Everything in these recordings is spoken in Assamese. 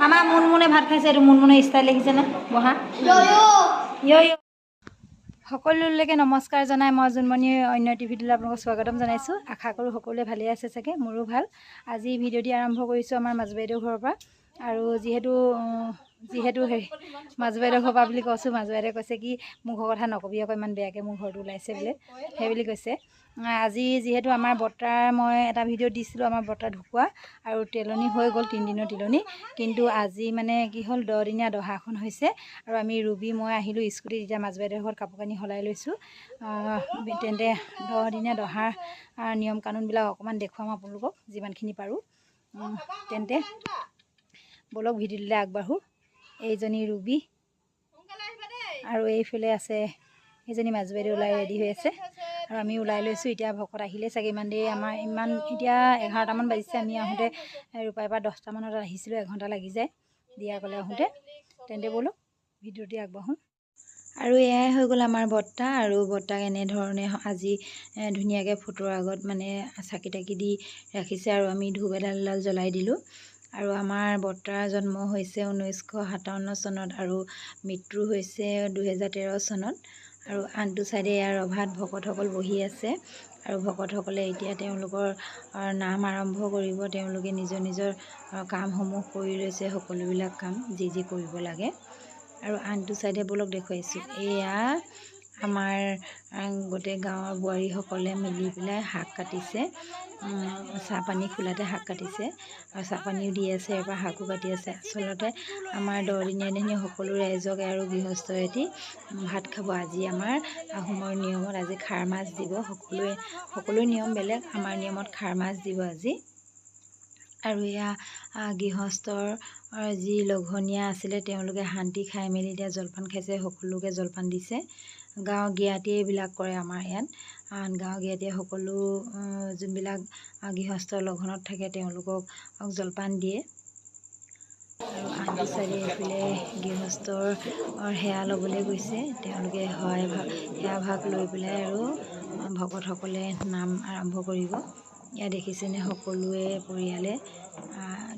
আমাৰ মুনমুনে ভাত খাইছে এইটো মুনমুনে ষ্টাইল দেখিছে না বহা সকলোলৈকে নমস্কাৰ জনাই মই জোনমণি অন্য টিভিটোলৈ আপোনালোকক স্বাগতম জনাইছোঁ। আশা কৰোঁ সকলোৱে ভালে আছে চাগে, মোৰো ভাল। আজি ভিডিঅ'টি আৰম্ভ কৰিছোঁ আমাৰ মাজু বাইদেউ ঘৰৰ পৰা। আৰু যিহেতু মাজু বাইদেউ ঘৰৰ পৰা বুলি কৈছোঁ, মাজু বাইদেৱে কৈছে কি মোৰ ঘৰৰ কথা নকবি আকৌ ইমান বেয়াকৈ মোৰ ঘৰটো ওলাইছে বোলে, সেই বুলি কৈছে। আজি যিহেতু আমাৰ বৰ্তাৰ মই এটা ভিডিঅ' দিছিলোঁ, আমাৰ বৰ্তা ঢুকুৱা আৰু তেলনি হৈ গ'ল, 3 দিনৰ তিলনি। কিন্তু আজি মানে কি হ'ল 10 দিনীয়া দহাখন হৈছে আৰু আমি ৰুবি মই আহিলোঁ স্কুটিত। এতিয়া মাজু বাইদেউৰ ঘৰত কাপোৰ কানি সলাই লৈছোঁ। তেন্তে 10 দিনীয়া দহাৰ নিয়ম কানুনবিলাক অকণমান দেখুৱাম আপোনালোকক যিমানখিনি পাৰোঁ। তেন্তে বলক ভিডিঅ'লৈ আগবাঢ়োঁ। এইজনী ৰুবি আৰু এইফালে আছে এইজনী মাজু বাইদেউ ওলাই ৰেডি হৈ আছে আৰু আমি ওলাই লৈছোঁ। এতিয়া ভকত আহিলে চাগে, ইমান দেৰি আমাৰ এতিয়া 11টামান বাজিছে। আমি আহোঁতে ৰূপাইৰ পৰা 10টামানত আহিছিলোঁ, 1 ঘণ্টা লাগি যায় দিয়া ক'লে আহোঁতে। তেন্তে ব'লক ভিডিঅ'টি আগবাঢ়োঁ। আৰু এয়াই হৈ গ'ল আমাৰ বৰ্তা। আৰু বৰ্তাক এনেধৰণে আজি ধুনীয়াকৈ ফটোৰ আগত মানে চাকি তাকি দি ৰাখিছে আৰু আমি ধূপ এডাল জ্বলাই দিলোঁ। আৰু আমাৰ বৰ্তাৰ জন্ম হৈছে 1957 চনত আৰু মৃত্যু হৈছে 2013 চনত। আৰু আনটো চাইডে ইয়াৰ ৰভাত ভকতসকল বহি আছে আৰু ভকতসকলে এতিয়া তেওঁলোকৰ নাম আৰম্ভ কৰিব। তেওঁলোকে নিজৰ নিজৰ কামসমূহ কৰি লৈছে, সকলোবিলাক কাম যি কৰিব লাগে। আৰু আনটো চাইডে বলক দেখুৱাইছোঁ, এয়া আমাৰ গোটেই গাঁৱৰ বোৱাৰীসকলে মিলি পেলাই শাক কাটিছে, চাহপানী খোলাতে শাক কাটিছে আৰু চাহপানীও দি আছে, এবাৰ শাকো কাটি আছে। আচলতে আমাৰ 10 দিনীয়া দিনে সকলো ৰাইজক আৰু গৃহস্থ এটি ভাত খাব। আজি আমাৰ আহোমৰ নিয়মত আজি খাৰ মাছ দিব। সকলোৱে নিয়ম বেলেগ, আমাৰ নিয়মত খাৰ মাছ দিব আজি। আৰু এয়া গৃহস্থৰ যি লঘনীয়া আছিলে তেওঁলোকে শান্তি খাই মেলি এতিয়া জলপান খাইছে, সকলোকে জলপান দিছে। গাঁৱৰ জ্ঞাতিয়ে এইবিলাক কৰে আমাৰ ইয়াত। গাঁৱৰ জ্ঞাতিয়ে সকলো যোনবিলাক গৃহস্থৰ লঘনত থাকে তেওঁলোকক জলপান দিয়ে। আৰু আনটো চাইডে এইফালে গৃহস্থৰ সেৱা ল'বলৈ গৈছে, তেওঁলোকে সেৱা ভাগ লৈ পেলাই আৰু ভকতসকলে নাম আৰম্ভ কৰিব। ইয়াত দেখিছেনে সকলোৱে পৰিয়ালে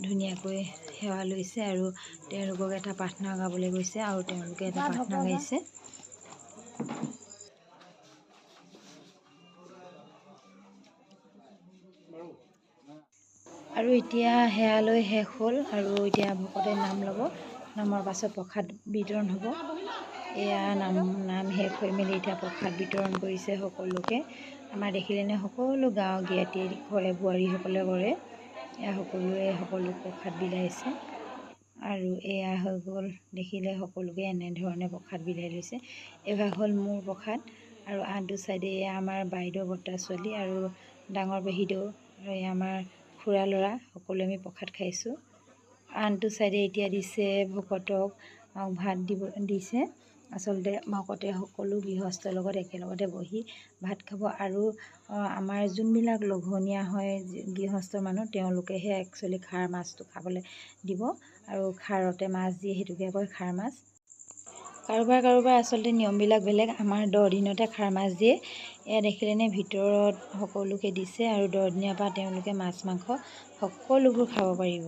ধুনীয়াকৈ সেৱা লৈছে আৰু তেওঁলোকক এটা প্ৰাৰ্থনা গাবলৈ গৈছে আৰু তেওঁলোকে এটা প্ৰাৰ্থনা গাইছে। আৰু এতিয়া সেৱা লৈ শেষ হ'ল আৰু এতিয়া ভকতে নাম ল'ব। নামৰ পাছত প্ৰসাদ বিতৰণ হ'ব। এয়া নাম শেষ হৈ মেলি এতিয়া প্ৰসাদ বিতৰণ কৰিছে সকলোকে। আমাৰ দেখিলেনে সকলো গাঁৱৰ জ্ঞাতি কৰে, বোৱাৰীসকলে কৰে। এয়া সকলোৱে সকলো প্ৰসাদ বিলাইছে আৰু এয়া হৈ গ'ল দেখিলে সকলোকে এনেধৰণে প্ৰসাদ বিলাই লৈছে। এভাগ হ'ল মোৰ প্ৰসাদ আৰু আনটো চাইডে এয়া আমাৰ বাইদেউ বৰ্তা ছোৱালী আৰু ডাঙৰ পেহীদেউ আৰু এয়া আমাৰ খুৰা ল'ৰা, সকলোৱে আমি প্ৰসাদ খাইছোঁ। আনটো চাইডে এতিয়া দিছে ভকতক ভাত দিছে। আচলতে ভকতে সকলো গৃহস্থৰ লগত একেলগতে বহি ভাত খাব। আৰু আমাৰ যোনবিলাক লঘনীয়া হয় গৃহস্থৰ মানুহ তেওঁলোকেহে একচুৱেলি খাৰ মাছটো খাবলৈ দিব আৰু খাৰতে মাছ দিয়ে, সেইটোকে কয় খাৰ মাছ। কাৰোবাৰ আচলতে নিয়মবিলাক বেলেগ। আমাৰ 10 দিনতে খাৰ মাছ দিয়ে। এয়া দেখিলেনে ভিতৰত সকলোকে দিছে আৰু 10 দিনৰ পৰা তেওঁলোকে মাছ মাংস সকলোবোৰ খাব পাৰিব।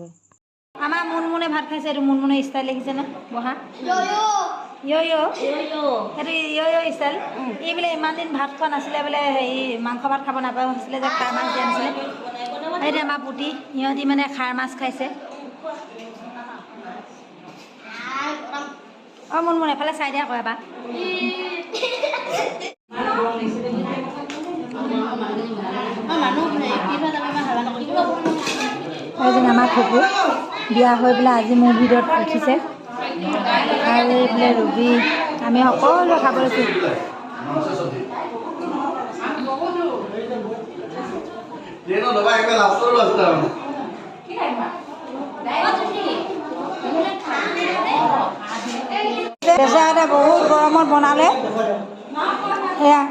আমাৰ মুনমুনে ভাত খাইছে এইটো মুনমুনে ষ্টাইল দেখিছে না বহা সেইটো ষ্টাইল। এই বোলে ইমান দিন ভাত খোৱা নাছিলে, বোলে হেৰি মাংস ভাত খাব নাপায় হৈছিলে যে খাৰ মাছ দিয়া নাছিলে। সেইটো আমাৰ পুতি সিহঁতি মানে খাৰ মাছ খাইছে। মুনমুনে এফালে চাই দিয়া আকৌ এবাৰ। এজন আমাৰ খুকু বিয়া হৈ পেলাই আজি মোৰ ভিডিঅ'ত উঠিছে আৰু এইফালে ৰুবি আমি সকলোৱে খাব লৈছোঁ। বেচেৰাহঁতে বহুত গৰমত বনালে এয়া।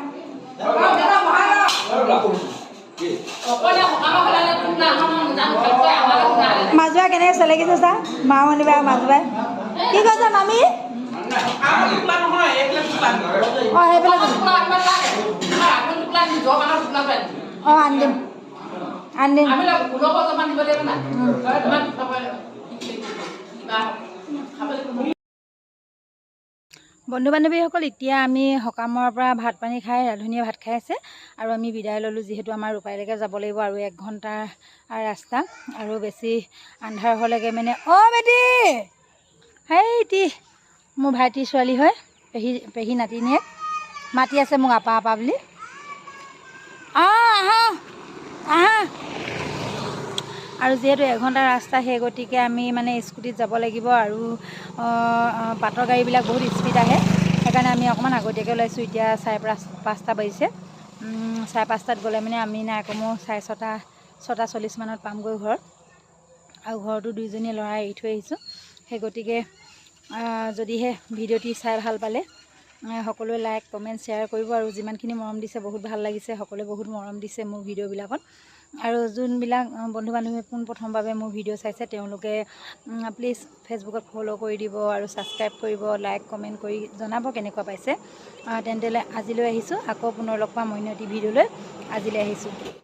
মাজুবাই কেনেকৈ চেলেকিছে চা, মামণি বাই মাজুবাই কি কৈছে মামী? অঁ সেইফালে অঁ আনি দিম বন্ধু বান্ধৱীসকল এতিয়া আমি সকামৰ পৰা ভাত পানী খাই ৰান্ধনীয়ে ভাত খাই আছে আৰু আমি বিদায় ল'লোঁ যিহেতু আমাৰ ৰূপাইলৈকে যাব লাগিব আৰু 1 ঘণ্টাৰ ৰাস্তা আৰু বেছি আন্ধাৰ হ'লেগৈ মানে বেটি হেইটি মোৰ ভাইটিৰ ছোৱালী হয় পেহী নাতিনীয়েক মাতি আছে মোক আপা আপা বুলি আহা আহা আৰু যিহেতু 1 ঘণ্টাৰ ৰাস্তা সেই গতিকে আমি মানে স্কুটিত যাব লাগিব আৰু পাটৰ গাড়ীবিলাক বহুত স্পীড আহে সেইকাৰণে আমি অকণমান আগতীয়াকৈ ওলাইছোঁ এতিয়া 5:30 বাজিছে 5:30 গ'লে মানে আমি নাই কমেও 6:40 মানত পামগৈ ঘৰত আৰু ঘৰতো 2জনী ল'ৰা এৰি থৈ আহিছোঁ সেই গতিকে যদিহে ভিডিঅ'টি চাই ভাল পালে সকলোৱে লাইক কমেণ্ট শ্বেয়াৰ কৰিব আৰু যিমানখিনি মৰম দিছে বহুত ভাল লাগিছে সকলোৱে বহুত মৰম দিছে মোৰ ভিডিঅ'বিলাকত আৰু যোনবিলাক বন্ধু বান্ধৱী পোনপ্ৰথমভাৱে মোৰ ভিডিঅ' চাইছে তেওঁলোকে প্লিজ ফেচবুকত ফ'ল' কৰি দিব আৰু ছাবস্ক্ৰাইব কৰিব লাইক কমেণ্ট কৰি জনাব কেনেকুৱা পাইছে তেন্তে আজিলৈ আহিছোঁ আকৌ পুনৰ লগ পাম অন্য এটি ভিডিঅ'লৈ আজিলৈ আহিছোঁ।